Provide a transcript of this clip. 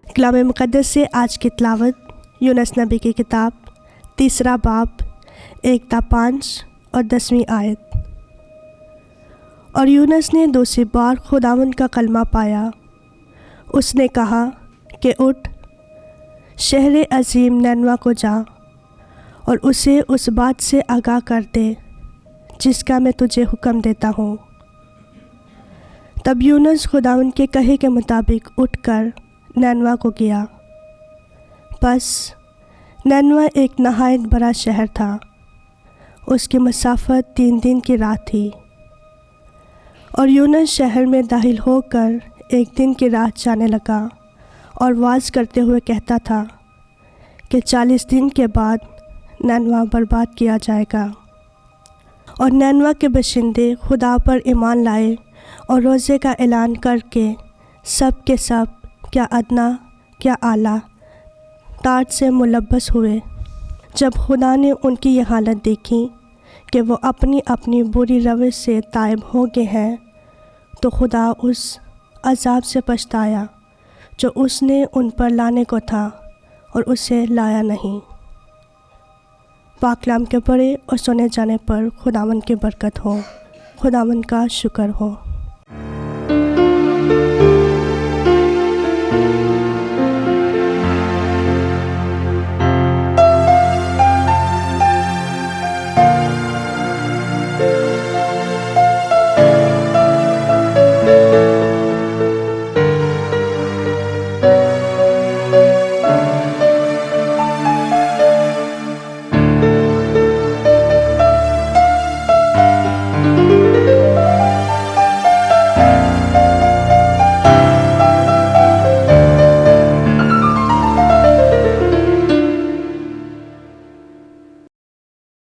कलाम मुक़द्दस से आज की तिलावत यूनुस नबी की किताब 3 बाब 1-5 और 10वीं आयत। और यूनुस ने दूसरी बार खुदावंद का कलमा पाया। उसने कहा कि उठ, शहर अजीम नैनवा को जा और उसे उस बात से आगाह कर दे जिसका मैं तुझे हुक्म देता हूँ। तब यूनुस खुदावंद के कहे के मुताबिक उठकर नैनवा को गया। बस नैनवा एक नहायत बड़ा शहर था। उसकी मसाफत 3 दिन की राह थी। और यूनुस शहर में दाखिल होकर 1 दिन की राह जाने लगा और वाज करते हुए कहता था कि 40 दिन के बाद नैनवा बर्बाद किया जाएगा। और नैनवा के बशिंदे खुदा पर ईमान लाए और रोज़े का ऐलान करके सब के सब, क्या अदना क्या आला, टाट से मुलब्बस हुए। जब खुदा ने उनकी ये हालत देखी कि वो अपनी अपनी बुरी रविश से ताइब हो गए हैं, तो खुदा उस अज़ाब से पछताया जो उसने उन पर लाने को था और उसे लाया नहीं। पाक कलाम के पढ़े और सुने जाने पर खुदावंद की बरकत हो। खुदावंद का शुक्र हो।